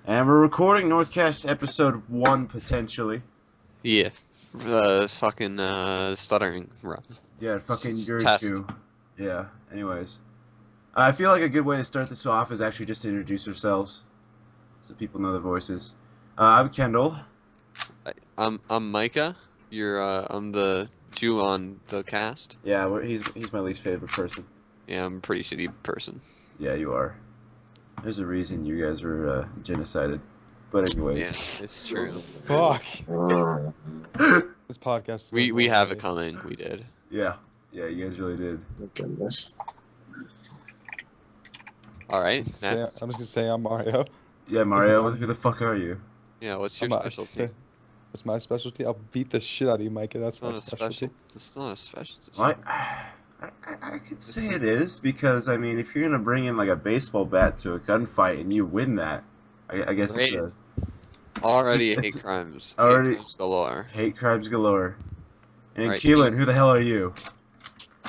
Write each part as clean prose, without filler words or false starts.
And we're recording Northcast episode 1, potentially. Yeah. Fucking stuttering run. Yeah, fucking yours Test. too. Yeah, anyways. I feel like a good way to start this off is actually just to introduce ourselves, so people know the voices. I'm Kendall. I'm Micah. I'm the Jew on the cast. Yeah, he's my least favorite person. Yeah, I'm a pretty shitty person. Yeah, you are. There's a reason you guys were genocided. But anyways. Yeah, it's true. Fuck. This podcast. We have it coming. We did. Yeah, you guys really did. Oh, goodness. All right. I'm just Next. gonna say I'm Mario. Yeah, Mario, who the fuck are you? Yeah. What's your I'm specialty? What's my specialty? I'll beat the shit out of you, Micah. That's It's my not a specialty. special. It's not a specialty. Well, I could say it is, because, I mean, if you're going to bring in, like, a baseball bat to a gunfight and you win that, I guess it's Great. a Already It's hate crimes. already- Hate crimes galore. hate crimes galore. And Right. Keelan, who the hell are you?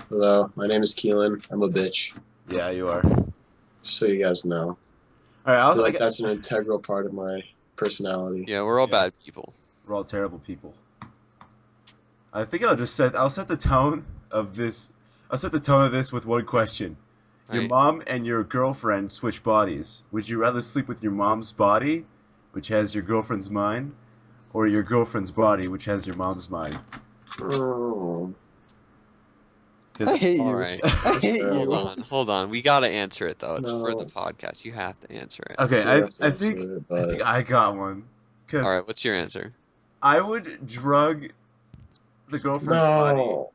Hello, my name is Keelan. I'm a bitch. Yeah, you are. Just so you guys know. Alright, I feel like that's an integral part of my personality. Yeah, we're all Yeah. bad people. we're all terrible people. I think I'll set the tone of this. I'll set the tone of this with one question. Your Right. mom and your girlfriend switch bodies. Would you rather sleep with your mom's body, which has your girlfriend's mind, or your girlfriend's body, which has your mom's mind? Oh. I hate you. All right. I hate Hold you. Hold on. We gotta answer it though. It's for No. the podcast. You have to answer it. Okay, do I have to answer think it, I think but I got one. Cause All right. What's your answer? I would drug the girlfriend's body. no.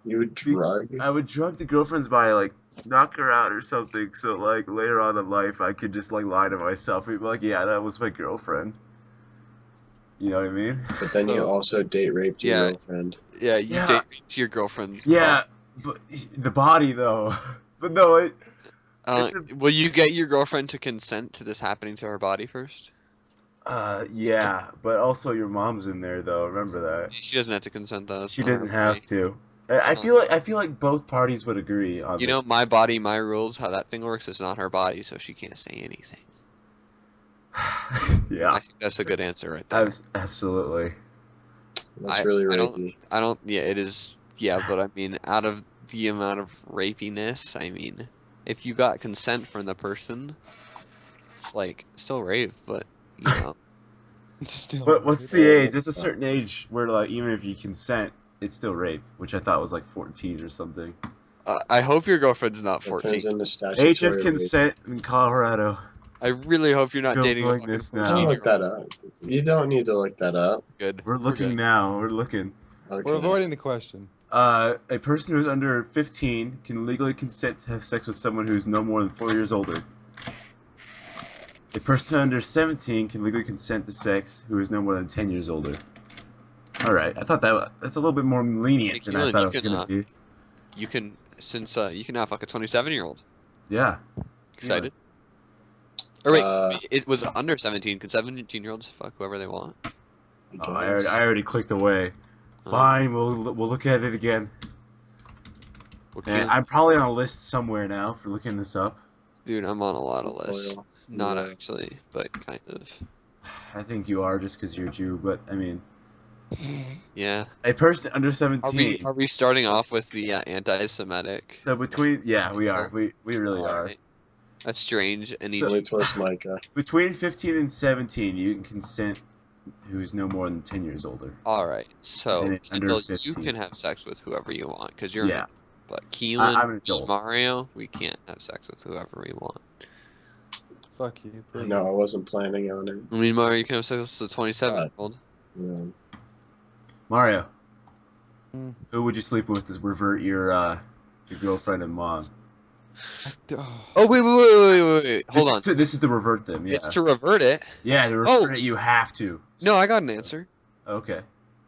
You would drug? I would drug the girlfriend's body, like knock her out or something, so like later on in life I could just like lie to myself and be like, yeah, that was my girlfriend. You know what I mean? But then you So- also date raped your Yeah. girlfriend. Yeah, you Yeah. date your girlfriend. Yeah, but the body though. But no, Will you get your girlfriend to consent to this happening to her body first? yeah, but also your mom's in there though. Remember that. She doesn't have to consent though. It's She not her doesn't have body. to. I feel like both parties would agree on You know, this. my body, my rules. How that thing works. It's not her body, so she can't say anything. Yeah, I think that's a good answer right there. absolutely. That's I- really I don't- rapey. I don't. Yeah, it is. Yeah, but I mean, out of the amount of rapiness, I mean, if you got consent from the person, it's like still rape, but you know. Still. But what's the age? There's a certain age where like even if you consent, it's still rape, which I thought was like 14 or something. I hope your girlfriend's not It 14. turns into statutory Age of rape. consent in Colorado. I really hope you're not Don't dating a like fucking this now. Don't 14-year-old. look that up. You don't need to look that up. Good. We're looking good. now. We're looking. Okay. We're avoiding the question. A person who's under 15 can legally consent to have sex with someone who's no more than 4 years older. A person under 17 can legally consent to sex who is no more than 10 years older. All right, I thought that's a little bit more lenient than I Keelan, thought you it was can, gonna be. You can, since you can now fuck a 27-year-old. Yeah. Excited? Or wait, Uh, it was under 17. Can 17-year-olds fuck whoever they want? Oh, I already clicked away. Fine, we'll look at it again. Well, And Keelan- I'm probably on a list somewhere now for looking this up. dude, I'm on a lot of lists. Oil. Not Yeah. actually, but kind of. I think you are just because you're a Jew, but I mean, Yeah. a person under Are 17. we starting off with the anti-Semitic? So between, yeah, we are. We really are. Alright. That's strange. And So- Only towards Micah. Between 15 and 17, you can consent who's no more than 10 years older. all right. So And it's under Kendall, you 15. can have sex with whoever you want because you're. Yeah. But I'm Keelan, an adult. Mario, we can't have sex with whoever we want. Fuck you. No, I wasn't planning on it. I mean, Mario, you can have sex with a 27-year-old. Yeah. Mario, Hmm. who would you sleep with to revert your girlfriend and mom? Oh wait! Hold on. This is to revert them, yeah. It's to revert it. Yeah, to Oh. revert it, you have to. No, I got an answer. Okay.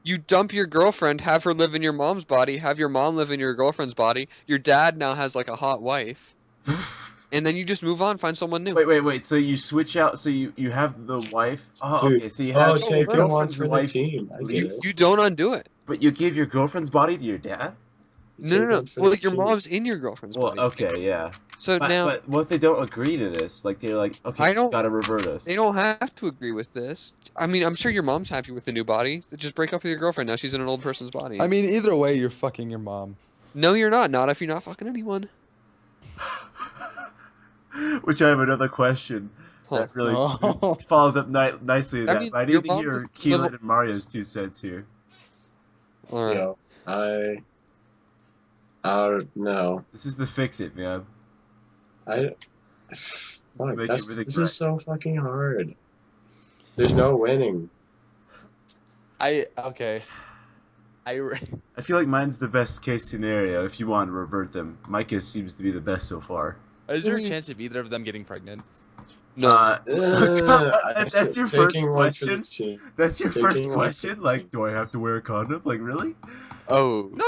You dump your girlfriend, have her live in your mom's body, have your mom live in your girlfriend's body. Your dad now has like a hot wife, and then you just move on, find someone new. Wait. So you switch out. So you have the wife. Oh, Dude, okay. So you have Oh, your take him on girlfriend's for the wife, team. I get You it. you don't undo it. but you give your girlfriend's body to your dad. You No, take no. one for Well, the your team. mom's in your girlfriend's Well, body. okay, yeah. So now But what if they don't agree to this? Like they're like, okay, I don't- gotta revert us. they don't have to agree with this. I mean, I'm sure your mom's happy with the new body. Just break up with your girlfriend. Now she's in an old person's body. I mean, either way, you're fucking your mom. No, you're not. Not if you're not fucking anyone. Which I have another question Huh. that really Oh. follows up nicely to I that. mean, But I your need to mom's hear a Keelan little- and Mario's 2 cents here. All right. Yo, I don't know. This is the fix it, man. Fuck, Make this everything is so fucking hard. There's no winning. Okay. I feel like mine's the best case scenario if you want to revert them. Micah's seems to be the best so far. Is there a chance of either of them getting pregnant? No. That's your first Taking one for question? the team. That's your Taking first one for question? the Like, team. do I have to wear a condom? Like, really? Oh. No,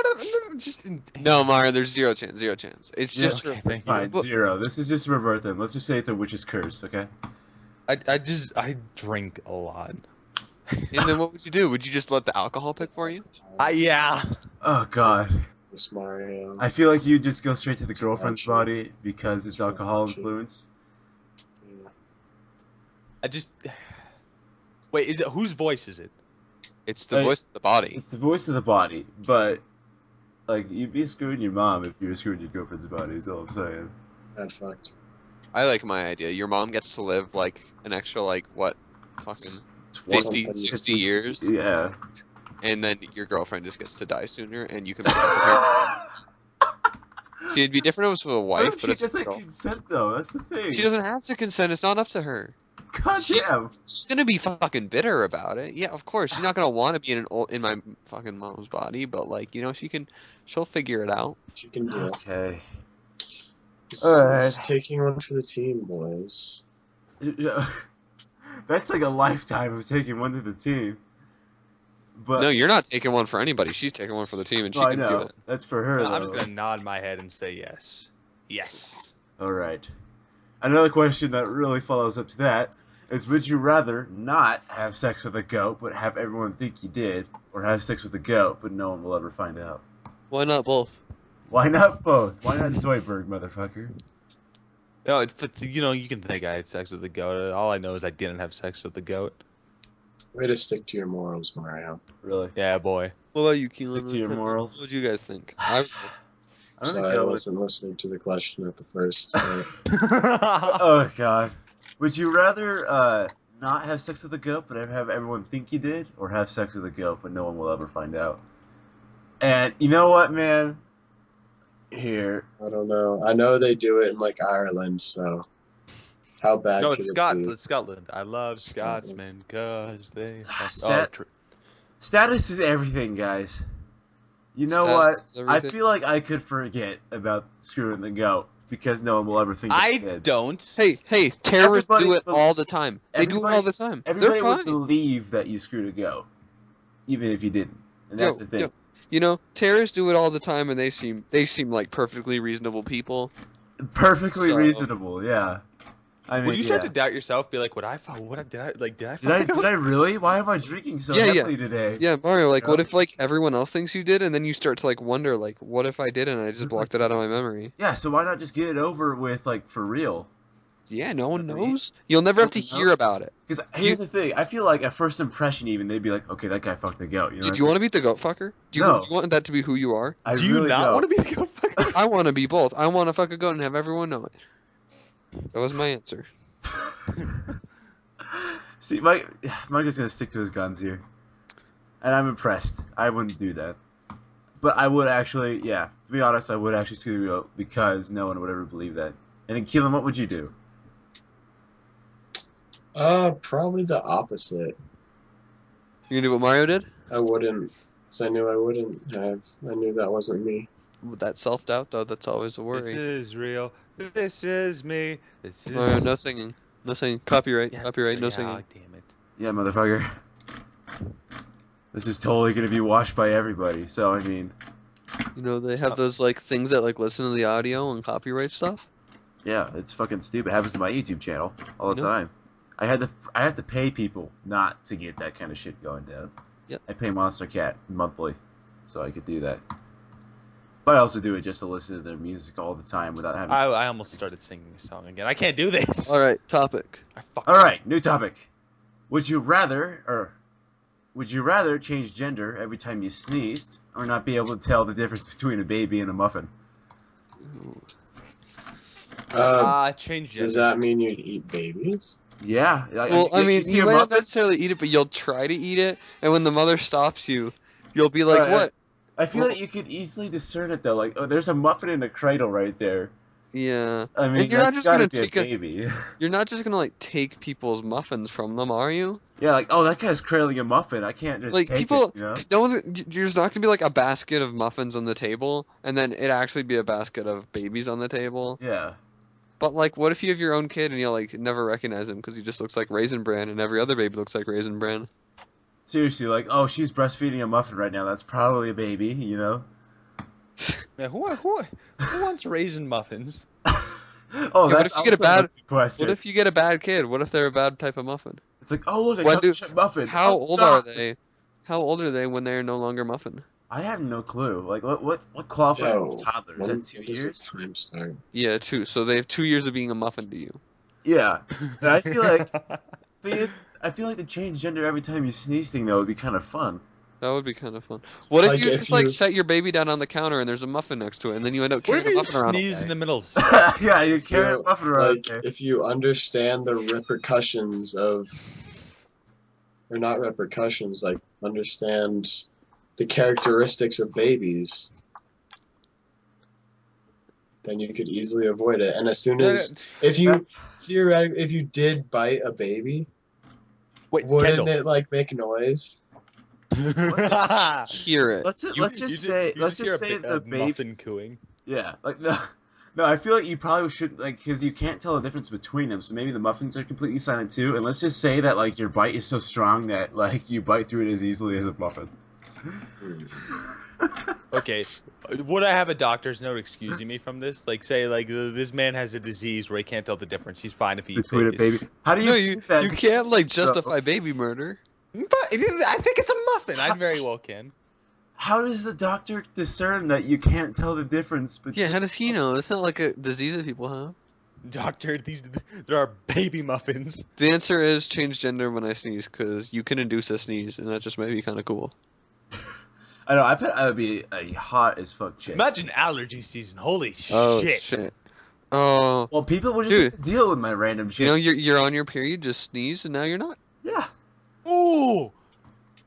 just in. No, Mario. There's zero chance. Zero chance. It's Yeah, just okay, for- thank you. Fine, Well- 0. This is just revert them. Let's just say it's a witch's curse, okay? I drink a lot. And then what would you do? Would you just let the alcohol pick for you? Yeah. Oh, God. Miss Mario. I feel like you just go straight to the girlfriend's Actually- body because it's alcohol Actually- influence. Yeah. I just. Wait, is it whose voice is it? It's the Hey, voice of the body. It's the voice of the body, but, like, you'd be screwing your mom if you were screwing your girlfriend's body, is all I'm saying. That fucked. I like my idea. Your mom gets to live like an extra like what, fucking 50, 60 Something- years, Yeah. and then your girlfriend just gets to die sooner, and you can make up with her. See, it'd be different if it was with a What wife, if but she it's a doesn't girl. consent, though? That's the thing. She doesn't have to consent. It's not up to her. God she's- damn. She's gonna be fucking bitter about it. Yeah, of course. She's not gonna want to be in my fucking mom's body, but like she'll figure it out. She can do it. Okay. Alright. Alright. Taking one for the team, boys. That's like a lifetime of taking one to the team. But No, you're not taking one for anybody. She's taking one for the team, and she well, I can do know. it. That's for her, No, though. I'm just gonna nod my head and say yes. Yes. Alright. Another question that really follows up to that is, would you rather not have sex with a goat but have everyone think you did, or have sex with a goat but no one will ever find out? Why not both? Why not both? Why not Zoidberg, motherfucker? No, you can think I had sex with the goat. All I know is I didn't have sex with the goat. Way to stick to your morals, Mario. Really? Yeah, boy. What about you, Keelan? Stick to your morals. What do you guys think? I don't think Sorry, I I would. wasn't listening to the question at the first. Oh god. Would you rather not have sex with a goat but have everyone think you did, or have sex with a goat but no one will ever find out? And you know what, man? Here. I don't know. I know they do it in like Ireland, so how bad No, could it's it be? It's Scotland. I love Scotland. Scotsmen because they. Stat- Status is everything, guys. You know Status is what? I everything. feel like I could forget about screwing the goat because no one will ever think I did. don't. Hey, terrorists do Everybody it bel- all the time. They do it everybody- all the time. Everybody They're would fine. believe that you screwed a goat, even if you didn't. And that's the thing. Yo, you know, terrorists do it all the time, and they seem like perfectly reasonable people. Perfectly So- reasonable, yeah. I mean, When you start yeah. to doubt yourself, be like, "What I fuck? What did I like? Did I? Did I fuck did I really? Why am I drinking so Yeah, yeah. heavily today? Yeah, Mario. Like, what Yeah. if like everyone else thinks you did, and then you start to like wonder, like, what if I did and I just blocked it out of my memory? Yeah, so why not just get it over with, like, for real? Yeah, no one Really? knows. You'll never have to Nobody hear knows? about it. Because here's the thing, I feel like at first impression even, they'd be like, okay, that guy fucked the goat. You know Do you want to be the goat fucker? No. Do you want that to be who you are? I Do you really not don't. want to be the goat fucker? I want to be both. I want to fuck a goat and have everyone know it. That was my answer. See, Micah's gonna stick to his guns here. And I'm impressed. I wouldn't do that. But I would actually, yeah, to be honest, I would actually screw the goat because no one would ever believe that. And then, Keelan, what would you do? Probably the opposite. You gonna do what Mario did? I wouldn't, because I knew I wouldn't have. I knew that wasn't me. With that self-doubt, though, that's always a This worry. is real. This is me. This is. Mario, no singing. No singing. Copyright. Yeah, Copyright. No yeah, singing. Damn it. Yeah, motherfucker. This is totally gonna be watched by everybody, so I mean, You know, they have those, like, things that, like, listen to the audio and copyright stuff. yeah, it's fucking stupid. It happens to my YouTube channel all the I know. time. I have to pay people not to get that kind of shit going down. Yep. I pay Monster Cat monthly, so I could do that. But I also do it just to listen to their music all the time without having. I almost started singing a song again. I can't do this. All right, topic. All right, new topic. Would you rather change gender every time you sneezed, or not be able to tell the difference between a baby and a muffin? Change gender. Does that mean you'd eat babies? Yeah. Well, I mean, see you a might not muffin? necessarily eat it, but you'll try to eat it, and when the mother stops you, you'll be like, Right, "What?" I feel like you could easily discern it though. Like, oh, there's a muffin in a cradle right there. Yeah. I mean, And you're not that's just gonna gotta be take a baby. You're not just gonna like take people's muffins from them, are you? Yeah, like, oh, that guy's cradling a muffin. I can't just Like take people, it, you know? no one's. There's not gonna be like a basket of muffins on the table, and then it actually be a basket of babies on the table. Yeah. But like, what if you have your own kid and you like never recognize him because he just looks like Raisin Bran, and every other baby looks like Raisin Bran? Seriously, like, oh, she's breastfeeding a muffin right now. That's probably a baby, you know? Yeah, who wants raisin muffins? Oh, Yeah, what that's if you get a also bad- good question. What if you get a bad kid? What if they're a bad type of muffin? It's like, oh, look, a When do- chocolate chip muffin. How Oh, old God. are they? How old are they when they're no longer muffin? I have no clue. Like, what qualifies Yo, as a toddler? Is when that 2 does the years? time start? Yeah, 2. So they have 2 years of being a muffin to you. Yeah. And I feel like I feel like the change gender every time you sneeze thing though would be kind of fun. That would be kind of fun. What if Like, you if just like you- set your baby down on the counter and there's a muffin next to it, and then you end up What if carrying a you muffin around all sneeze in day? the middle of sex? Yeah, you If carry a you- muffin around. Like, Okay. if you understand the repercussions of, or not repercussions, like understand the characteristics of babies, then you could easily avoid it. And as soon as, if you theoretically, if you did bite a baby, Wait, wouldn't Kendall. it like make noise? Hear it. Let's just say the baby. muffin cooing. Yeah, like no. No, I feel like you probably should, like, because you can't tell the difference between them, so maybe the muffins are completely silent too, and let's just say that, like, your bite is so strong that, like, you bite through it as easily as a muffin. Okay, would I have a doctor's note excusing me from this? Like, say, like, this man has a disease where he can't tell the difference. He's fine if he eats Between a babies. baby. How do you No, think that? you can't like justify baby murder. But I think it's a muffin. I very well can. How does the doctor discern that you can't tell the difference between? Yeah, how does he know? That's not like a disease that people have. Doctor, there are baby muffins. The answer is change gender when I sneeze, because you can induce a sneeze, and that just might be kind of cool. I know. I bet I would be a hot as fuck chick. Imagine allergy season. Holy Oh shit. shit. Oh, Well, people would just Dude. have to deal with my random shit. you know you're on your period, just sneeze, and now you're not. Yeah. Ooh.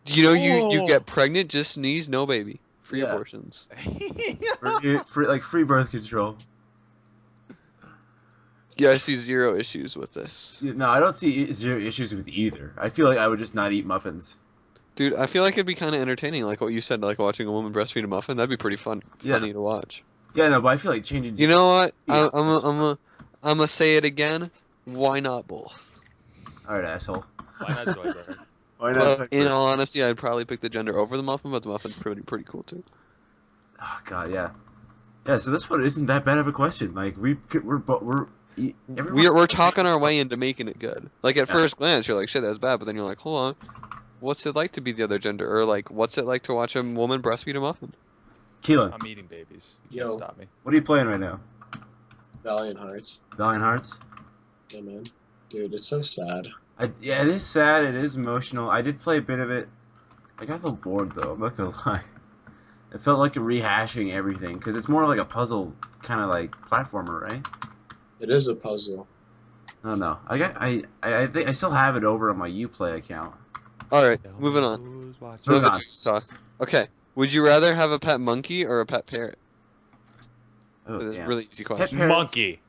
Do you know you Oh. get pregnant, just sneeze, no baby, free Yeah. abortions. Free birth control. Yeah, I see zero issues with this. Yeah, no, I don't see zero issues with either. I feel like I would just not eat muffins. Dude, I feel like it'd be kind of entertaining, like what you said, like watching a woman breastfeed a muffin. That'd be pretty funny to watch. Yeah, no, but I feel like changing. You know what? Yeah. I'm gonna say it again. Why not both? All right, asshole. Why not soy butter? Why not? But in all honesty, I'd probably pick the gender over the muffin, but the muffin's pretty cool too. Oh god, yeah. Yeah, so this one isn't that bad of a question. Like we're We're talking our way into making it good. Like at first glance, you're like, shit, that's bad, but then you're like, hold on, what's it like to be the other gender, or like, what's it like to watch a woman breastfeed a muffin? Keelan, I'm eating babies. You Yo. can't stop me. what are you playing right now? Valiant Hearts. Valiant Hearts? Yeah, man. Dude, it's so sad. Yeah, it is sad. It is emotional. I did play a bit of it. I got a little bored though. I'm not gonna lie. It felt like a rehashing everything because it's more like a puzzle kind of like platformer, right? It is a puzzle. I don't know. I think I still have it over on my UPlay account. All right, moving on. Who's watching? Moving Moving on. on. Okay, would you rather have a pet monkey or a pet parrot? Oh, This is a damn. really easy question. Parrots. Monkey.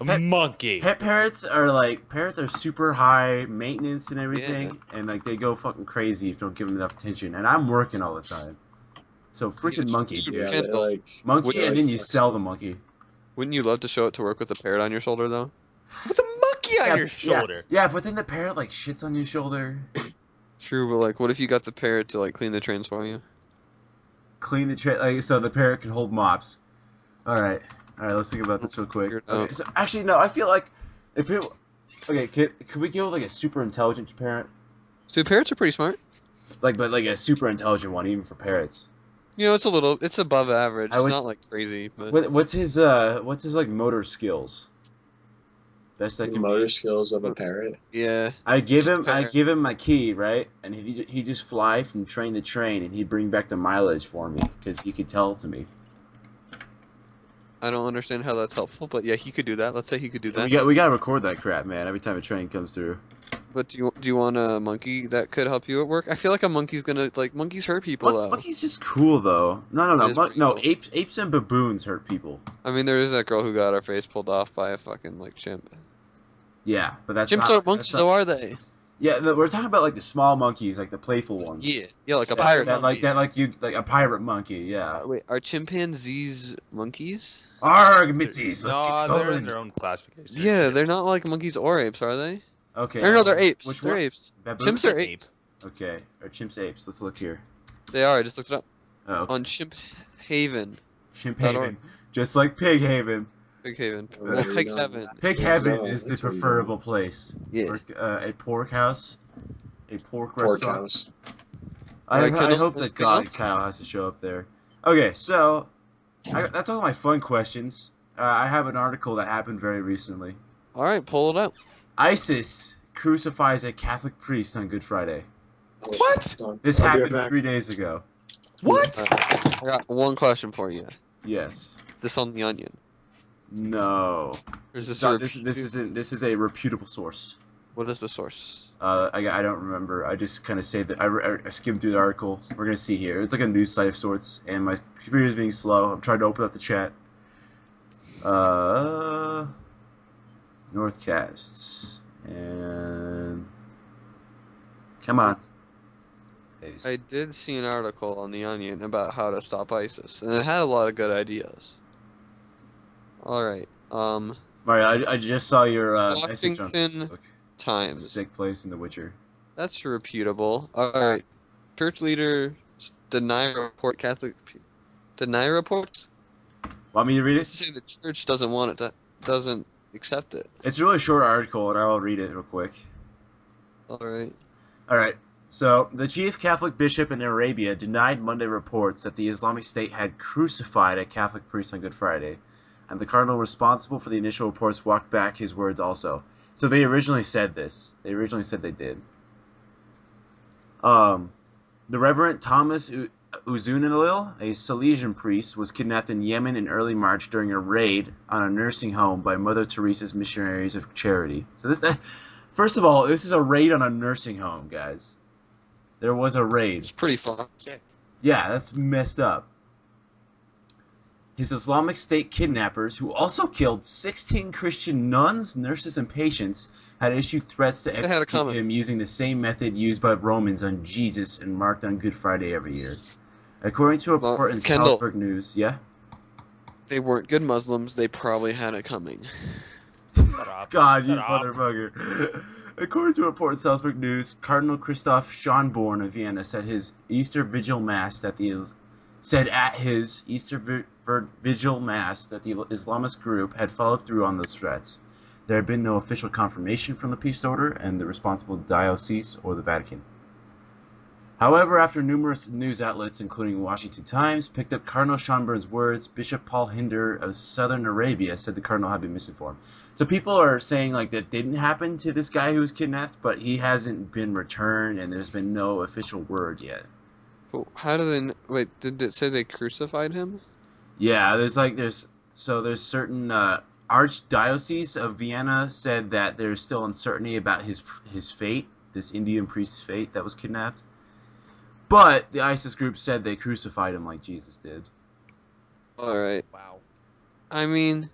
A Pet- monkey. Pet parrots are super high maintenance and everything, and like they go fucking crazy if you don't give them enough attention. And I'm working all the time, so freaking monkey, dude, dude. Yeah, Kendall. they're like Monkey, Wouldn't and you then you fuck sell the stuff? monkey. Wouldn't you love to show it to work with a parrot on your shoulder though? With a monkey on your shoulder. Yeah, but then the parrot like shits on your shoulder. True, but like, what if you got the parrot to like clean the trains for you? Clean the like so the parrot can hold mops. All right, let's think about this real quick. Figure it Okay, out. so actually no, I feel like if it okay, could we go with like a super intelligent parrot? So parrots are pretty smart. Like, but like a super intelligent one, even for parrots. You know, it's above average. I It's would- not like crazy, but What's his like motor skills? Best that The can motor be. skills of a parrot. yeah. I give Just him fair. my key, right, and he just fly from train to train, and he'd bring back the mileage for me because he could tell it to me. I don't understand how that's helpful, but yeah, he could do that. Let's say he could do that. We gotta record that crap, man. Every time a train comes through. But do you want a monkey that could help you at work? I feel like a monkey's gonna monkeys hurt people though. Monkey's just cool though. No, It is pretty no. cool. Apes and baboons hurt people. I mean, there is that girl who got her face pulled off by a fucking chimp. Yeah, but that's Chimps not, aren't monkeys, that's though, not- are they? Yeah, we're talking about like the small monkeys, like the playful ones. Yeah, like a That- pirate that, monkey. like a pirate monkey. Yeah. Wait, are chimpanzees monkeys? Arg, Mitzies. Let's No, get they're going. in their own classification. Yeah, they're not like monkeys or apes, are they? Okay. Or no, they're apes. Which They're one? apes. Baboons? Chimps are apes. Okay, or chimps apes. Let's look here. They are. I just looked it up Oh, okay. on Chimp Haven, Chimp .org. Haven, just like Pig Haven. Big Haven. Oh, Well, there Pig you go. Heaven. Pig Yeah, Heaven no, is the that's what you preferable place. Yeah. Or, a pork house, a pork Pork restaurant. house. I Alright, I Kendall, hope that anything God else? Kyle has to show up there. Okay, so that's all my fun questions. I have an article that happened very recently. All right, pull it out. ISIS crucifies a Catholic priest on Good Friday. What? This I'll be right happened back. 3 days ago. What? I got one question for you. Yes. Is this on the Onion? No. Or is this No, a this repeat- isn't. This is a reputable source. What is the source? I don't remember. I just kind of say that I skimmed through the article. We're gonna see here. It's like a news site of sorts, and my computer is being slow. I'm trying to open up the chat. Northcast and come on. Paste. I did see an article on the Onion about how to stop ISIS, and it had a lot of good ideas. All right. Mario, I just saw your message on Washington Facebook. It's a Times. sick place in The Witcher. That's reputable. All right. Church leaders deny reports. Want me to read To it? say the church doesn't want it, doesn't accept it. It's a really short article, and I'll read it real quick. All right. All right. So, the chief Catholic bishop in Arabia denied Monday reports that the Islamic State had crucified a Catholic priest on Good Friday, and the cardinal responsible for the initial reports walked back his words also. So they originally said this. They originally said they did. The Reverend Thomas Uzunalil, a Salesian priest, was kidnapped in Yemen in early March during a raid on a nursing home by Mother Teresa's Missionaries of Charity. So first of all, this is a raid on a nursing home, guys. There was a raid. It's pretty fun. Yeah, that's messed up. His Islamic State kidnappers, who also killed 16 Christian nuns, nurses, and patients, had issued threats to had a execute comment. him using the same method used by Romans on Jesus and marked on Good Friday every year. According to a Well, report in Kendall. Salzburg News, yeah? They weren't good Muslims. They probably had it coming. Shut up. God, you Shut up. motherfucker. According to a report in Salzburg News, Cardinal Christoph Schonborn of Vienna said his Easter Vigil Mass that the Islamist group had followed through on those threats. There had been no official confirmation from the peace order and the responsible diocese or the Vatican. However, after numerous news outlets, including Washington Times, picked up Cardinal Schonborn's words, Bishop Paul Hinder of Southern Arabia said the cardinal had been misinformed. So people are saying like that didn't happen to this guy who was kidnapped, but he hasn't been returned, and there's been no official word yet. But how do they? Wait, did it say they crucified him? Yeah, there's certain Archdiocese of Vienna said that there's still uncertainty about his fate, this Indian priest's fate that was kidnapped. But the ISIS group said they crucified him like Jesus did. All right. Wow. I mean,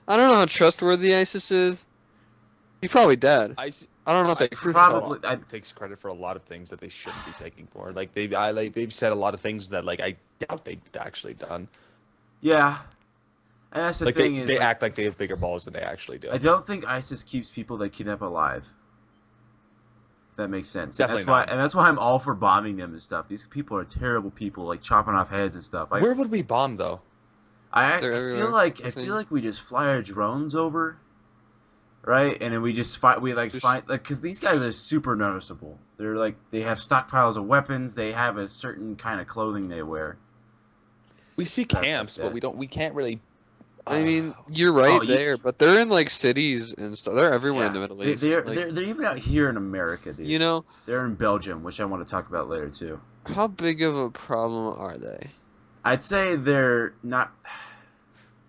I don't know how trustworthy ISIS is. He's probably dead. I don't know if they crucified him. Probably, Takes credit for a lot of things that they shouldn't be taking for. Like they've said a lot of things that I doubt they've actually done. yeah. And that's the Like thing they act like they have bigger balls than they actually do. I don't think ISIS keeps people they kidnap alive. If that makes sense. Definitely not. And that's why I'm all for bombing them and stuff. These people are terrible people, like chopping off heads and stuff. Where would we bomb though? I They're feel everywhere. like It's the same. we just fly our drones over, right? And then we just fight. We Just- find because these guys are super noticeable. They're like they have stockpiles of weapons. They have a certain kind of clothing they wear. We see Stuff like camps, but that. we can't really. I mean, you're right Oh, you- there, but they're in like cities and stuff. They're everywhere in the Middle East. They're, Like, they're even out here in America, dude. you know, They're in Belgium, which I want to talk about later too. how big of a problem are they? I'd say they're not.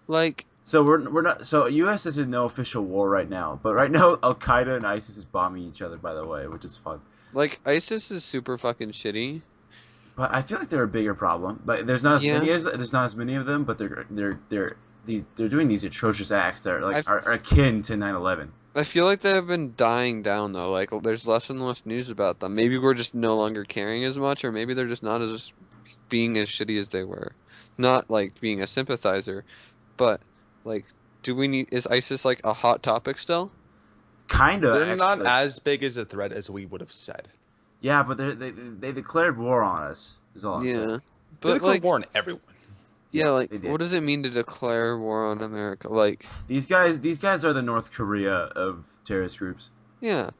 Like, So we're not. So U.S. is in no official war right now, but right now Al Qaeda and ISIS is bombing each other. By the way, which is fun. ISIS is super fucking shitty. But I feel like they're a bigger problem. But there's not as Yeah. many as there's not as many of them. But they're doing these atrocious acts that are like are akin to 9/11. I feel like they've been dying down though. Like, there's less and less news about them. Maybe we're just no longer caring as much, or maybe they're just not as being as shitty as they were. Not like being a sympathizer, but like, do we need? Is ISIS like a hot topic still? Kinda. They're not actually. as big as a threat as we would have said. Yeah, but they declared war on us. Is all I'm saying. Yeah, They but declared like, war on everyone. yeah, like, they did. what does it mean to declare war on America? Like, These guys are the North Korea of terrorist groups. yeah,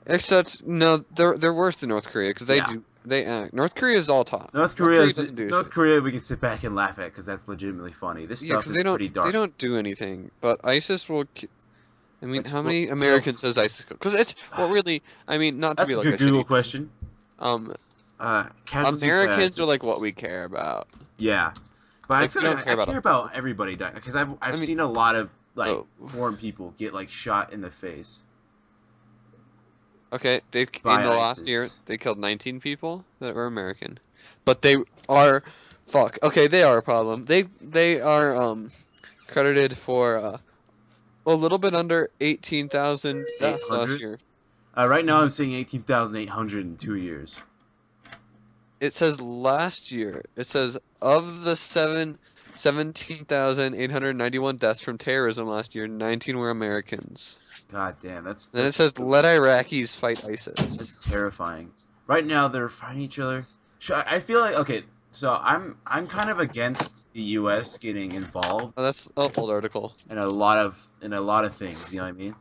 except no, they're worse than North Korea because Yeah. they act. North Korea is all talk. North Korea Korea, doesn't do North shit. Korea, we can sit back and laugh at because that's legitimately funny. This Yeah, stuff because is they don't pretty dark. they don't do anything. But ISIS will. I mean, Like, how well, many Americans has ISIS killed? Because it's well, really. I mean, not to That's be a like good a Google shitty. question. Casualties Americans are by like ISIS. what we care about. Yeah, but I Like, feel we don't like care I about care them. about everybody dying because I've I mean- seen a lot of like Oh. foreign people get like shot in the face. Okay, they By in the last ISIS. year they killed 19 people that were American, but they are fuck. Okay, they are a problem. They are credited for a little bit under 18,000 deaths 800? last year. Right now, I'm seeing 18,800 in 2 years. It says last year. It says of the 17,891 deaths from terrorism last year, 19 were Americans. God damn, that's Then it says let Iraqis fight ISIS. that's terrifying. Right now, they're fighting each other. I feel like okay. So I'm kind of against the U.S. getting involved Oh, that's an old article. in a lot of things. You know what I mean?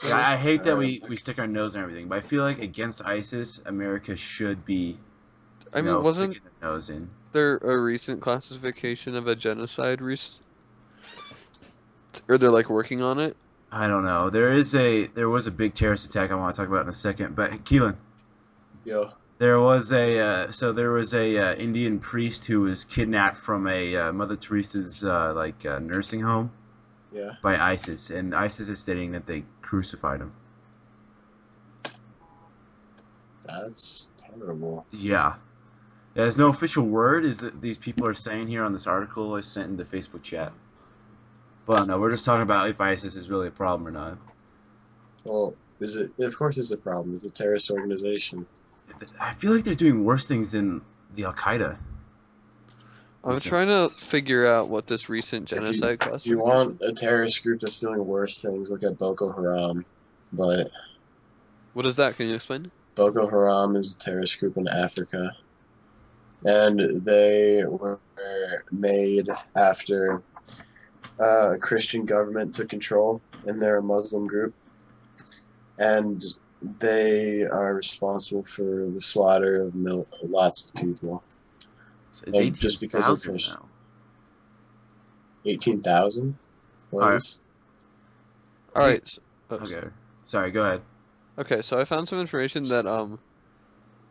Like, I hate that we stick our nose in everything, but I feel like against ISIS, America should be. I mean, wasn't sticking their nose in? there a recent classification of a genocide or they're like working on it? I don't know. There was a big terrorist attack I want to talk about in a second, but Keelan, Yo. there was a Indian priest who was kidnapped from a Mother Teresa's nursing home Yeah. by ISIS, and ISIS is stating that they crucified him. That's terrible. Yeah. There's no official word is that these people are saying here on this article I sent in the Facebook chat. But no, we're just talking about if ISIS is really a problem or not. Well, is it? Of course, it's a problem. It's a terrorist organization. I feel like they're doing worse things than the Al Qaeda. I'm trying to figure out what this recent If genocide you classification. want a terrorist group that's doing worse things, look at Boko Haram. But What is that? Can you explain? Boko Haram is a terrorist group in Africa, and they were made after a Christian government took control, and they're a Muslim group, and they are responsible for the slaughter of lots of people. It's Like, just because of 18,000 fish. now. 18,000? Alright. All right. Okay. Sorry, go ahead. Okay, so I found some information that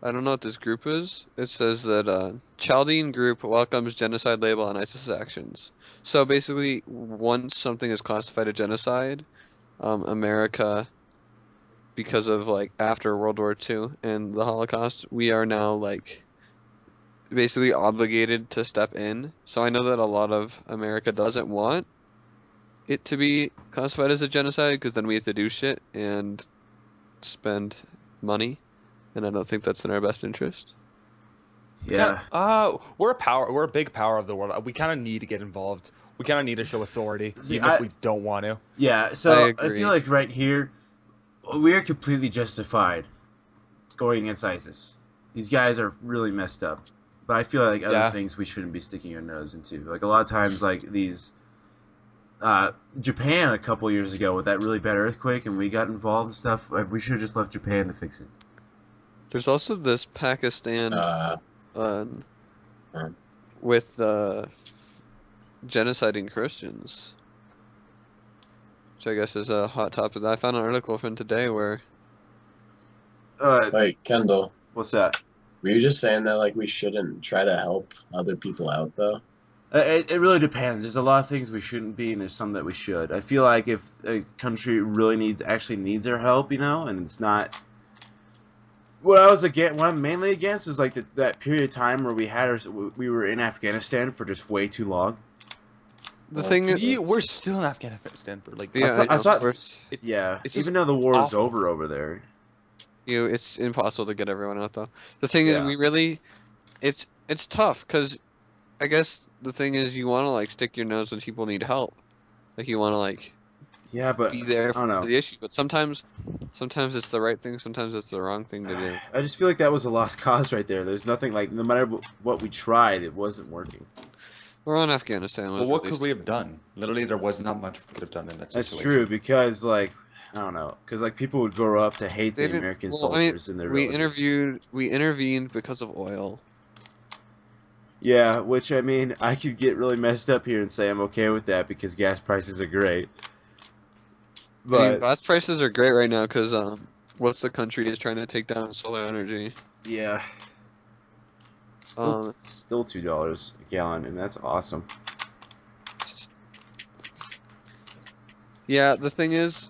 I don't know what this group is. It says that Chaldean group welcomes genocide label on ISIS actions. So basically, once something is classified a genocide, America, because of like after World War II and the Holocaust, we are now like basically obligated to step in. So I know that a lot of America doesn't want it to be classified as a genocide because then we have to do shit and spend money, and I don't think that's in our best interest. Yeah. We're a big power of the world. We kind of need to get involved. We kind of need to show authority, See, even if we don't want to. Yeah, so I I agree. feel like right here, we are completely justified going against ISIS. These guys are really messed up. But I feel like other Yeah. things we shouldn't be sticking our nose into. Like a lot of times, like these, Japan a couple years ago with that really bad earthquake, and we got involved and stuff. Like, we should have just left Japan to fix it. There's also this Pakistan Uh, um, Mm. with genociding Christians, which I guess is a hot topic. I found an article from today where Wait, Kendall, What's that? were you just saying that like we shouldn't try to help other people out though? It really depends. There's a lot of things we shouldn't be, and there's some that we should. I feel like if a country really needs our help, and it's not. What I'm mainly against is like that period of time where we were in Afghanistan for just way too long. the thing is, We're still in Afghanistan for like. yeah, I thought- course, Yeah, It's just even though the war is awful. over there. it's impossible to get everyone out though. The thing is, Yeah. it's tough because I guess the thing is you want to like stick your nose when people need help, like you want to like Yeah, but be there I don't for know. the issue. But sometimes it's the right thing, sometimes it's the wrong thing to do. I just feel like that was a lost cause right there. There's nothing like no matter what we tried, it wasn't working. We're on Afghanistan. Well, what could we have done? Literally, there was not much we could have done in that That's situation. true because like I don't know, because like people would grow up to hate They the didn't- American well, I mean, soldiers and their We relatives. intervened because of oil. Yeah, which I mean, I could get really messed up here and say I'm okay with that because gas prices are great. I mean, But gas prices are great right now because what's the country is trying to take down solar energy? yeah, still $2 a gallon, and that's awesome. Yeah, the thing is,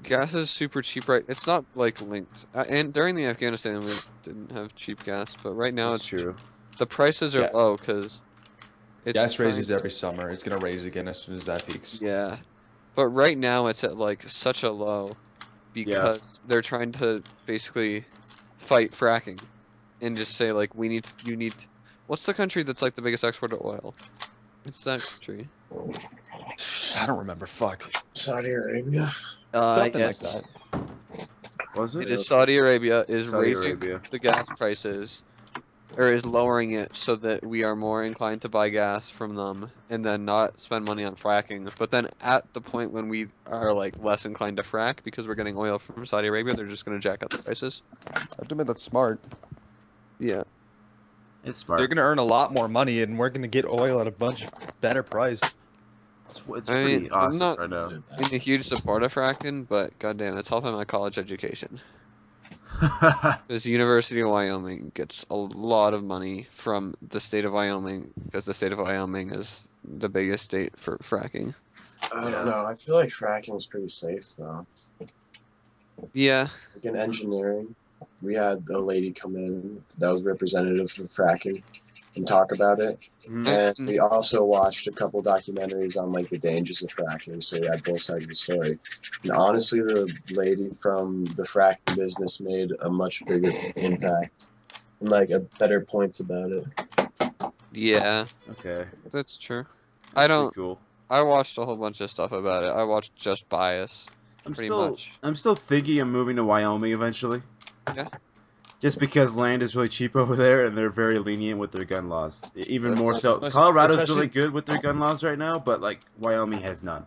gas is super cheap, right? It's not like linked. And during the Afghanistan, we didn't have cheap gas, but right now That's it's true. the prices are Yeah. low because it's Gas raises trying- every summer. It's gonna raise again as soon as that peaks. Yeah, but right now it's at like such a low because they're trying to basically fight fracking and just say like you need. What's the country that's like the biggest exporter of oil? It's that country. I don't remember. Fuck. Saudi Arabia. Something Yes. like that. Was It it? is Saudi Arabia is Saudi raising Arabia. the gas prices, or is lowering it so that we are more inclined to buy gas from them and then not spend money on fracking. But then at the point when we are like less inclined to frack because we're getting oil from Saudi Arabia, they're just going to jack up the prices. I have to admit that's smart. Yeah. It's smart. They're gonna earn a lot more money, and we're gonna get oil at a much better price. It's I mean, pretty I'm awesome not- right now. I'm a huge supporter of fracking, but goddamn, it's helping my college education. Because University of Wyoming gets a lot of money from the state of Wyoming because the state of Wyoming is the biggest state for fracking. I don't know. I feel like fracking is pretty safe though. Yeah, Like in engineering, we had a lady come in that was representative for fracking and talk about it. Mhm. And we also watched a couple documentaries on like the dangers of fracking, so we had both sides of the story. And honestly, the lady from the fracking business made a much bigger impact and like a better points about it. yeah, Okay. that's true. That's I don't. pretty cool. I watched a whole bunch of stuff about it. I watched Just Bias, pretty much. I'm still thinking of moving to Wyoming eventually. Yeah. Just because land is really cheap over there and they're very lenient with their gun laws. Even That's- more so. especially- Colorado's really good with their gun laws right now, but like Wyoming has none.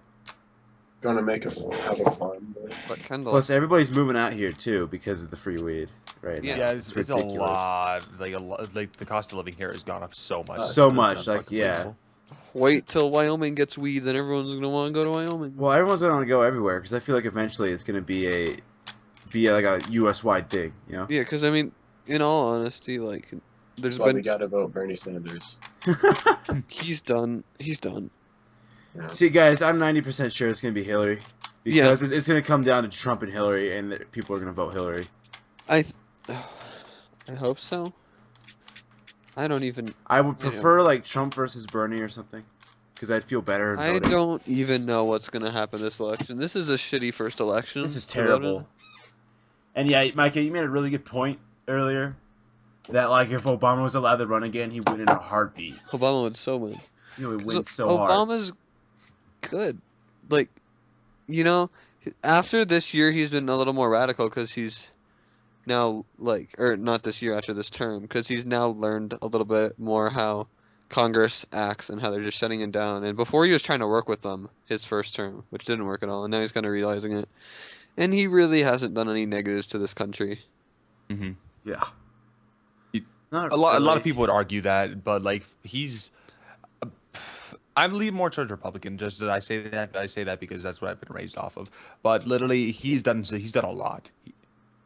Gonna have a farm. But Kendall, Plus everybody's moving out here too because of the free weed right Yeah. now. Yeah, it's a ridiculous. lot. Like the cost of living here has gone up so much. So It's much, like, unfucking wait till Wyoming gets weed, then everyone's gonna want to go to Wyoming. Well, everyone's gonna go everywhere because I feel like eventually it's gonna be like a U.S. wide thing, you know? Yeah, because I mean, in all honesty, like, there's But we been gotta vote Bernie Sanders. he's done. He's done. See, guys, I'm 90% sure it's gonna be Hillary Yeah. because it's gonna come down to Trump and Hillary, and people are gonna vote Hillary. I hope so. I don't even. I would prefer like Trump versus Bernie or something because I'd feel better. I voting. don't even know what's gonna happen this election. This is a shitty first election. This is to vote in. terrible. And yeah, Micah, you made a really good point earlier that like if Obama was allowed to run again, he would win in a heartbeat. Obama would so win. He would 'Cause win so hard. Obama's good. Like, you know, after this year, he's been a little more radical because he's now like, or not this year, after this term, because he's now learned a little bit more how Congress acts and how they're just shutting him down. And before he was trying to work with them his first term, which didn't work at all, and now he's kind of realizing it. And he really hasn't done any negatives to this country. Mm-hmm. Yeah. Not A lot really. of people would argue that, but like I'm leaning more towards Republican. Just that I say that because that's what I've been raised off of. But literally, he's done a lot,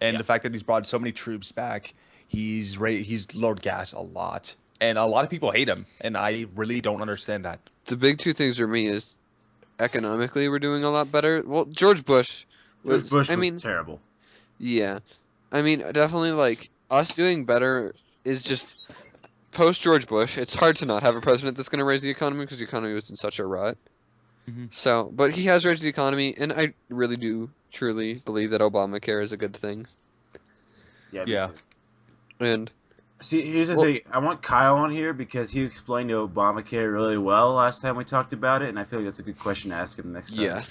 and Yeah. the fact that he's brought so many troops back, he's lowered gas a lot, and a lot of people hate him, and I really don't understand that. The big two things for me is economically we're doing a lot better. Well, George Bush George Bush I was mean, terrible. yeah. I mean, definitely like us doing better is just post George Bush. It's hard to not have a president that's going to raise the economy because the economy was in such a rut. Mhm. So, but he has raised the economy, and I really do truly believe that Obamacare is a good thing. Yeah. Yeah. Me too. And See, here's the Well- thing. I want Kyle on here because he explained Obamacare really well last time we talked about it, and I feel like that's a good question to ask him next time. yeah,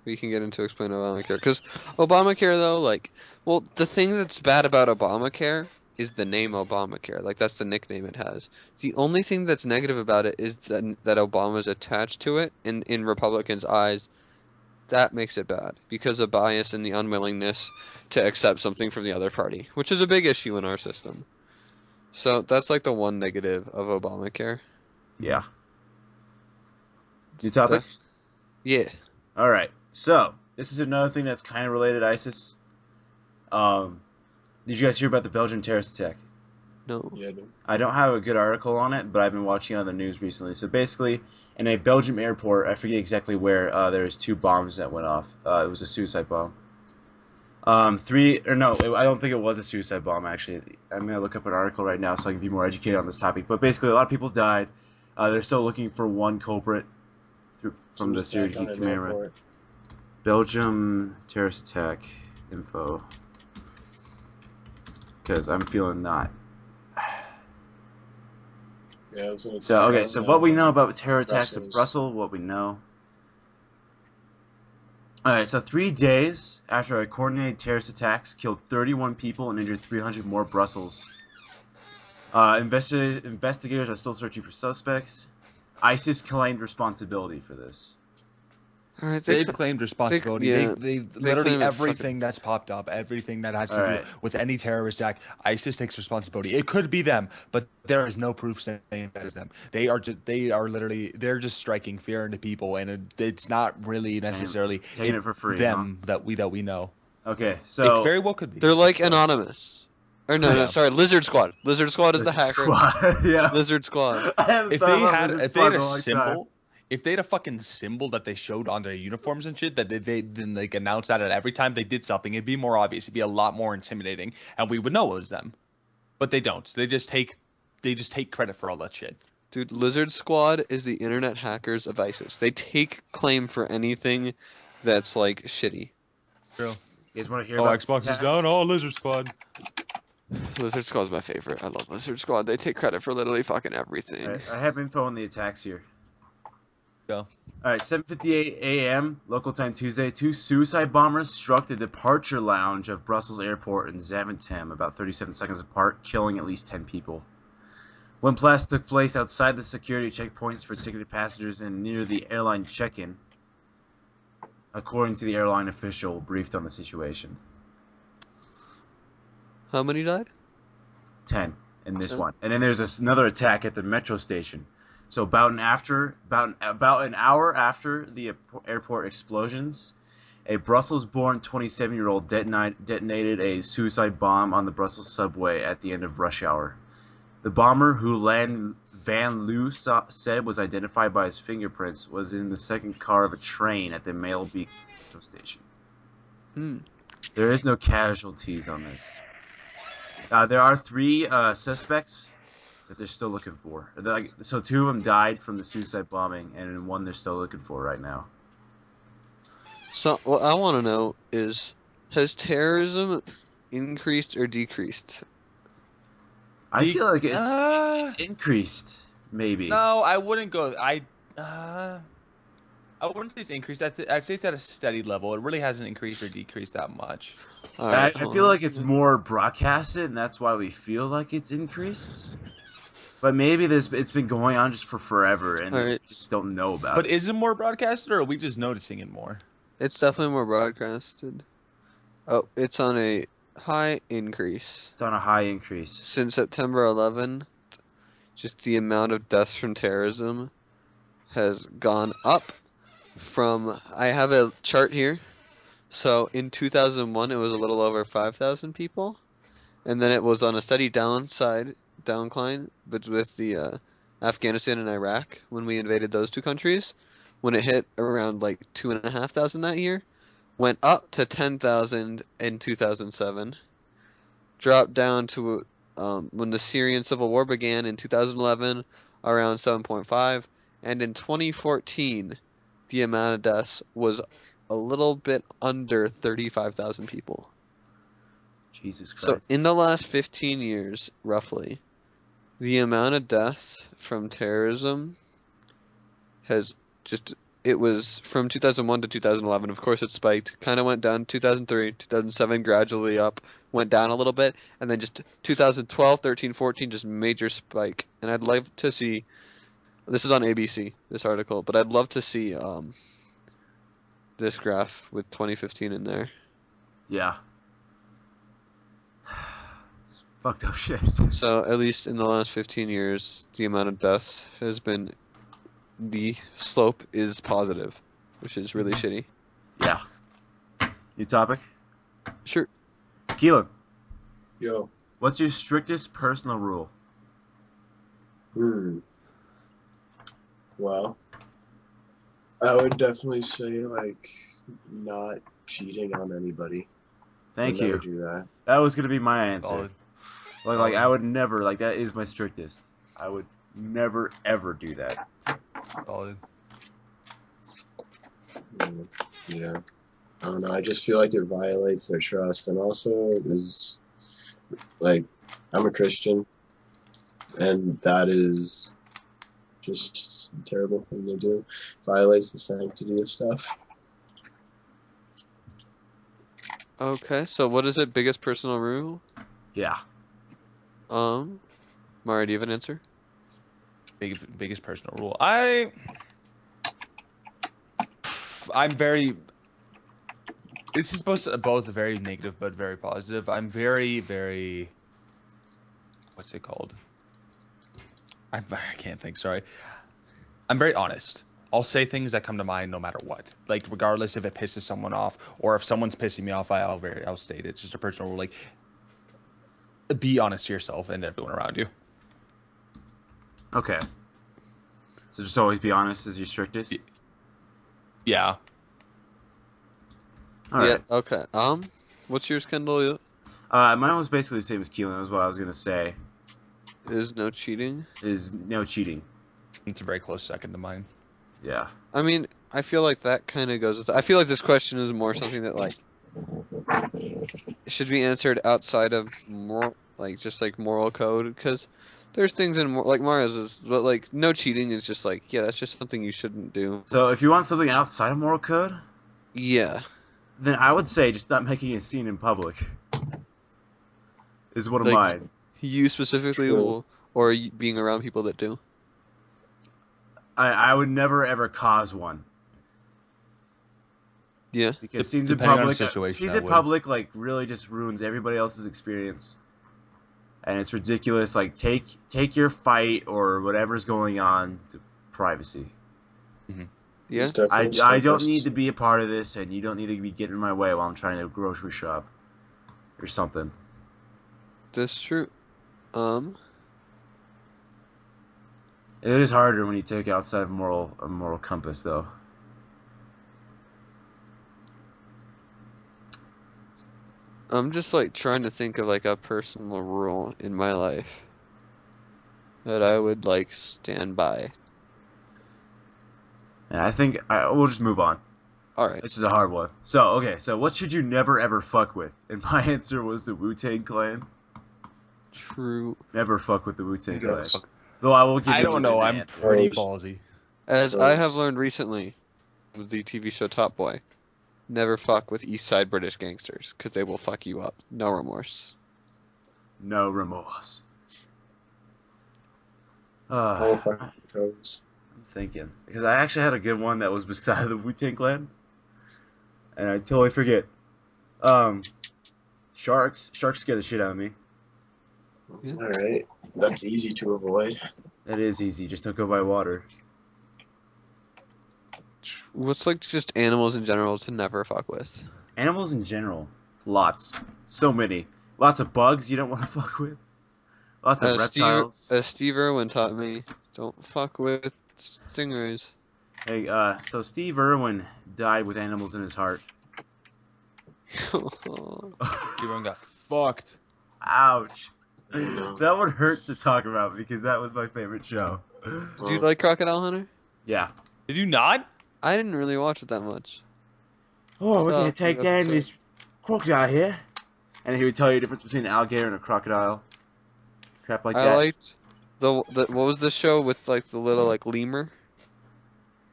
we can get into explain Obamacare because Obamacare though, like, well, the thing that's bad about Obamacare is the name Obamacare. Like that's the nickname it has. The only thing that's negative about it is that Obama's attached to it, and in Republicans' eyes, that makes it bad because of bias and the unwillingness to accept something from the other party, which is a big issue in our system. So that's like the one negative of Obamacare. Yeah. New topic? Yeah. All right. So, this is another thing that's kind of related to ISIS. Did you guys hear about the Belgian terrorist attack? No. Yeah, dude. I don't have a good article on it, but I've been watching on the news recently. So basically, in a Belgium airport, I forget exactly where, there was 2 bombs that went off. It was a suicide bomb. I don't think it was a suicide bomb, actually. I'm going to look up an article right now so I can be more educated on this topic. But basically, a lot of people died. They're still looking for one culprit from the Syrian Attack on an command. airport. Belgium terrorist attack info. Because I'm feeling not. Yeah, it was an So, attack okay, on, so what we know about terror attacks in Brussels. Brussels, what we know. Alright, so 3 days after a coordinated terrorist attacks killed 31 people and injured 300 more Brussels. Investigators are still searching for suspects. ISIS claimed responsibility for this. All right. They've claimed responsibility. yeah, They claim literally it everything that's popped up, everything that has to Alright. do with any terrorist act, ISIS takes responsibility. It could be them, but there is no proof saying that is them. They are they're just striking fear into people, and it's not really necessarily Taking it for free, them that we know. Okay, so It very well could be. They're like anonymous. Or no, Yeah. sorry, Lizard Squad. Lizard Squad is the hacker. Squad. Yeah. Lizard Squad. I haven't If thought they about had this if they had in a a long symbol, time. if they had a fucking symbol that they showed on their uniforms and shit, that they then like announce that at every time they did something, it'd be more obvious. It'd be a lot more intimidating, and we would know it was them. But they don't. They just take credit for all that shit. Dude, Lizard Squad is the internet hackers of ISIS. They take claim for anything that's like shitty. You guys want to hear Oh, about Xbox this is attack? down. Oh, Lizard Squad. Lizard Squad's my favorite. I love Lizard Squad. They take credit for literally fucking everything. Alright, I have info on the attacks here. Go. Alright, 7:58 a.m. local time Tuesday, 2 suicide bombers struck the departure lounge of Brussels Airport in Zaventem about 37 seconds apart, killing at least 10 people. One blast took place outside the security checkpoints for ticketed passengers and near the airline check-in, according to the airline official briefed on the situation. How many died? 10 in this 10? one. And then there's another attack at the metro station. So about an hour after the airport explosions, a Brussels-born 27-year-old detonated a suicide bomb on the Brussels subway at the end of rush hour. The bomber, who Van Loo said was identified by his fingerprints, was in the second car of a train at the Maelbeek metro station. There is no casualties on this. There are 3 suspects that they're still looking for. So 2 of them died from the suicide bombing, and 1 they're still looking for right now. So what I want to know is, has increased or decreased? I feel like it's increased, maybe. No, I wouldn't go. I wouldn't say it's increased. I'd say it's at a steady level. It really hasn't increased or decreased that much. All right, I hold feel on. like it's more broadcasted, and that's why we feel like it's increased. But maybe it's been going on just for forever, and Alright. we just don't know about But it. is it more broadcasted, or are we just noticing it more? It's definitely more broadcasted. Oh, it's on a high increase. It's on a high increase. Since September 11, just the amount of deaths from terrorism has gone up from, I have a chart here. So in 2001, it was a little over 5,000 people. And then it was on a steady downcline, but with the Afghanistan and Iraq, when we invaded those two countries, when it hit around like 2,500 that year, went up to 10,000 in 2007, dropped down to when the Syrian civil war began in 2011, around 7.5, and in 2014, the amount of deaths was a little bit under 35,000 people. Jesus So Christ. in the last 15 years, roughly, the amount of deaths from terrorism has just, it was from 2001 to 2011. Of course, it spiked, kind of went down 2003, 2007, gradually up, went down a little bit, and then just 2012, 13, 14, just major spike. And I'd like to see, this is on ABC, this article, but I'd love to see this graph with 2015 in there. Yeah. It's fucked up shit. So at least in the last 15 years, the amount of deaths has been, the slope is positive, which is really shitty. Yeah. New topic? Sure. Keelan, Yo. what's your strictest personal rule? Well, I would definitely say, like, not cheating on anybody. Thank I'd never you. do that. That was gonna be my answer. Solid. Like I would never, like that is my strictest. I would never ever do that. Solid. Yeah. I don't know. I just feel like it violates their trust. And also, is like, I'm a Christian, and that is just a terrible thing to do. Violates the sanctity of stuff. Okay, so what is it? Biggest personal rule? Yeah. Mari, do you have an answer? Biggest personal rule. I'm very. This is both very negative but very positive. I'm very. What's it called? I can't think. Sorry. I'm very honest. I'll say things that come to mind no matter what. Like regardless if it pisses someone off or if someone's pissing me off, I'll state it. It's just a personal rule. Like, be honest to yourself and everyone around you. Okay. So just always be honest is your strictest? Yeah. Alright. Yeah, okay. What's yours, Kendall? Mine was basically the same as Keelan. That was what I was gonna say. Is no cheating? Is no cheating. It's a very close second to mine. Yeah. I mean, I feel like that kind of goes with, I feel like this question is more something that, like, should be answered outside of moral, like, just, like, moral code, because there's things in, like, Mario's is, but, like, no cheating is just, like, yeah, that's just something you shouldn't do. So if you want something outside of moral code, Yeah. then I would say just not making a scene in public. Is one of Like- mine. You specifically True. will, or being around people that do. I would never ever cause one. Yeah. Because scenes in Depending on the public, situation, scenes I in would. public like really just ruins everybody else's experience, and it's ridiculous. Like take your fight or whatever's going on to privacy. Yeah. It's definitely I don't still need to be a part of this, and you don't need to be getting in my way while I'm trying to grocery shop or something. That's true. It is harder when you take outside of a moral compass, though. I'm just like trying to think of like a personal rule in my life that I would like stand by. And I think we'll just move on. All right. This is a hard one. So, okay, so what should you never ever fuck with? And my answer was the Wu-Tang Clan. True. Never fuck with the Wu-Tang Clan. Yes. Though I will give I you don't an know. I'm answer. pretty Gross. ballsy. As I Gross. have learned recently with the TV show Top Boy, never fuck with East Side British gangsters because they will fuck you up. No remorse. No remorse. All I'm fucking codes. thinking. Because I actually had a good one that was beside the Wu-Tang Clan. And I totally forget. Sharks. Sharks scare the shit out of me. Yeah. All right, that's easy to avoid. That is easy. Just don't go by water. What's like just animals in general to never fuck with? Animals in general. Lots. So many. Lots of bugs you don't want to fuck with. Lots of reptiles. Steve Irwin taught me, don't fuck with stingrays. Hey, so Steve Irwin died with animals in his heart. Everyone got fucked. Ouch. No. That would hurt to talk about because that was my favorite show. Did you like Crocodile Hunter? Yeah. Did you not? I didn't really watch it that much. Oh, we're So, gonna take good down episode. this crocodile here. And he would tell you the difference between an alligator and a crocodile. Crap like I that. liked the what was the show with like the little like lemur?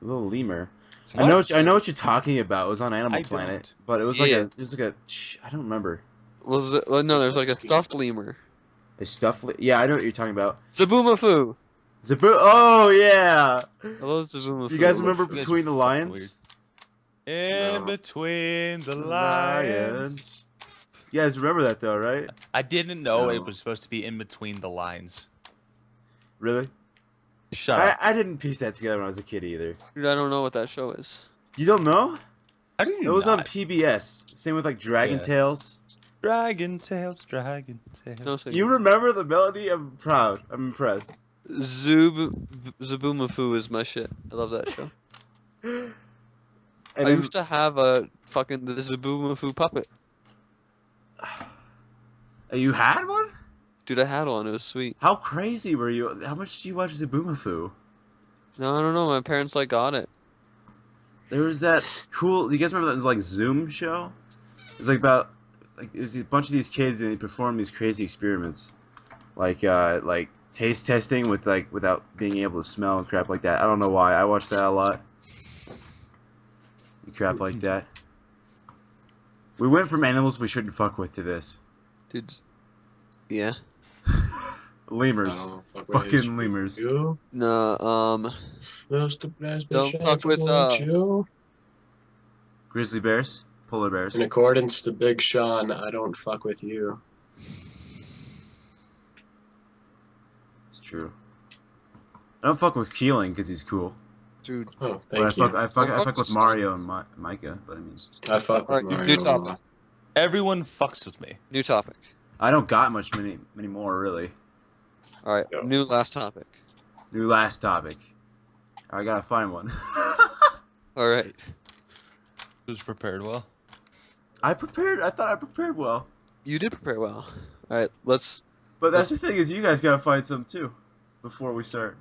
Little lemur. What? I know what you're talking about. It was on Animal I Planet, don't. but it was Yeah. I don't remember. Was it? Well, no, there's like a stuffed lemur. A yeah, I know what you're talking about. Zaboomafoo. Zabu. Oh yeah. I love Zaboomafoo. You guys remember You guys Between the are fucking Lions? In No. between the lions. You guys remember that though, right? I didn't know No. it was supposed to be in between the lines. Really? Shut up. I didn't piece that together when I was a kid either. Dude, I don't know what that show is. You don't know? How do you It was on not? PBS. Same with like Dragon Yeah. Tales. Dragon Tales, Dragon Tales. No, so You remember the melody? I'm proud. I'm impressed. Zaboomafoo is my shit. I love that show. And I used to have a fucking the Zaboomafoo puppet. You had one? Dude, I had one. It was sweet. How crazy were you? How much did you watch Zaboomafoo? No, I don't know. My parents like got it. There was that cool. You guys remember that like Zoom show? It was like about like it was a bunch of these kids and they performed these crazy experiments, like taste testing with like without being able to smell and crap like that. I don't know why. I watched that a lot. Crap like that. We went from animals we shouldn't fuck with to this. Dude. Yeah. Lemurs. No, fuck Fucking lemurs. You? No, Don't fuck with, you. Grizzly bears. Polar bears. In accordance to Big Sean, I don't fuck with you. It's true. I don't fuck with Keeling because he's cool. dude. Oh, But I thank you. fuck fuck with with Mario and Micah. But I mean, I fuck with Alright, Mario. new topic. Everyone fucks with me. New topic. I don't got many more really. Alright, Go. new last topic. New last topic. I gotta find one. Alright. Who's prepared well? I thought I prepared well. You did prepare well. Alright, let's. But that's the thing is, you guys gotta find some too, before we start.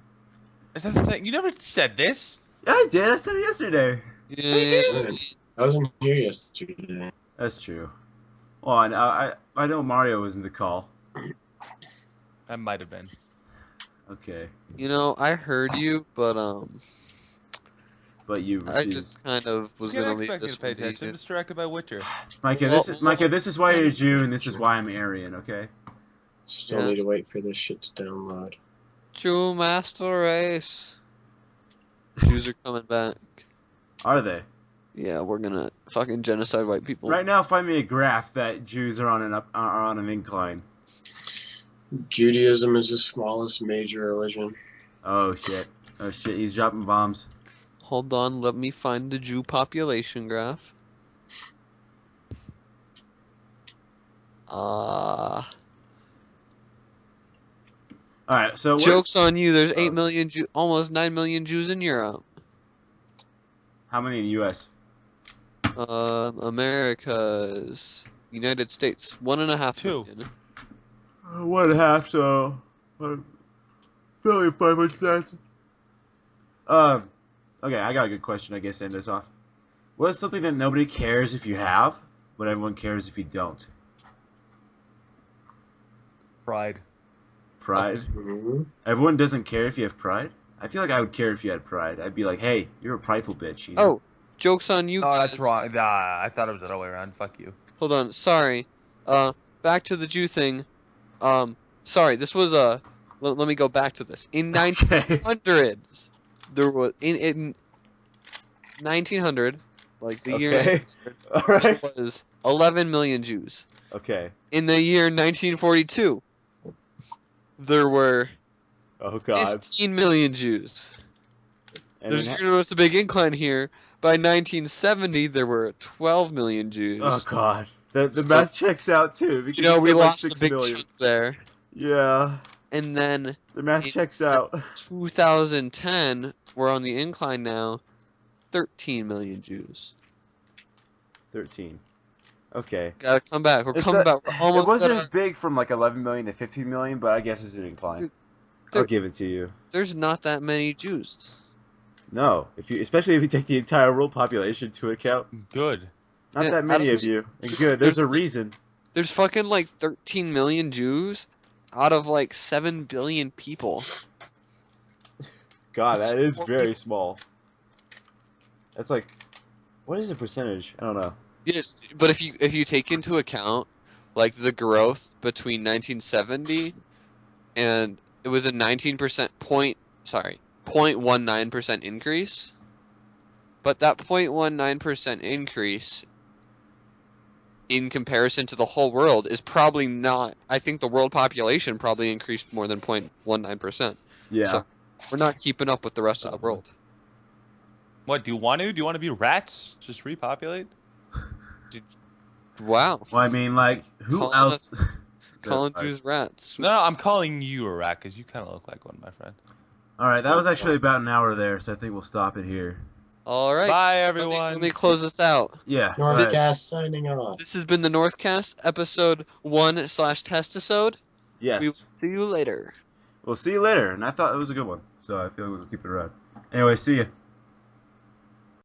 Is that the thing? You never said this. Yeah, I did. I said it yesterday. Yeah. I wasn't here yesterday. That's true. Well, I know Mario was in the call. That might have been. Okay, You know, I heard you, but but you. I just kind of was You gonna can't leave expect me this to pay one to attention. you. Distracted by Witcher. Micah, this is why you're Jew, and this is why I'm Aryan. Okay. Still Yeah. need to wait for this shit to download. Jew Master Race. Jews are coming back. Are they? Yeah, we're gonna fucking genocide white people. Right now, find me a graph that Jews are on an incline. Judaism is the smallest major religion. Oh shit! Oh shit! He's dropping bombs. Hold on, let me find the Jew population graph. All right. So Joke's on you. There's Oh. 8 million, almost 9 million Jews in Europe. How many in the U.S.? America's United States, 1.5 Two. million. 1.5. So, probably 500,000. Okay, I got a good question. I guess to end this off. What is something that nobody cares if you have, but everyone cares if you don't? Pride. Pride. hmm Everyone doesn't care if you have pride. I feel like I would care if you had pride. I'd be like, hey, you're a prideful bitch. You know? Oh, joke's on you. Oh, that's guys. wrong. Nah, I thought it was the other way around. Fuck you. Hold on, sorry. Back to the Jew thing. Sorry, this was let me go back to this. In Okay. 1900s, there was in 1900, like the year Okay. 1900, All right. there was 11 million Jews. Okay. In the year 1942, there were Oh God. 15 million Jews. And There's then you're gonna notice a big incline here. By 1970, there were 12 million Jews. oh God. The So- math checks out too because You know, you we get like lost a 6 big million. chunk there. Yeah. And then The math In- checks out. 2010, we're on the incline now. 13 million Jews. 13. Okay. Gotta come back. We're It's coming not- back. We're almost It wasn't at as big from like 11 million to 15 million, but I guess it's an incline. There- I'll give it to you. There's not that many Jews. No, especially if you take the entire world population into account, Good. not Yeah, that many of absolutely. you. And good, there's a reason. There's fucking like 13 million Jews out of like 7 billion people. God, that is Four very small. That's like, what is the percentage? I don't know. Yes, but if you take into account like the growth between 1970 and it was a 19% 0.19% increase, but that 0.19% increase in comparison to the whole world is probably not. I think the world population probably increased more than 0.19%. Yeah. So we're not keeping up with the rest of the world. What do you want to? Do you want to be rats? Just repopulate? Wow, Well, I mean, like, who Calling else? calling Alright. Jews rats. No, I'm calling you a rat because you kind of look like one, my friend. All right, that was actually about an hour there, so I think we'll stop it here. All right. Bye, Let me- everyone. Let me close this out. Yeah. all right. Northcast signing off. This has been the Northcast, episode 1/testisode. Yes. We will see you later. We'll see you later, and I thought it was a good one, so I feel like we'll keep it around. Anyway, see ya.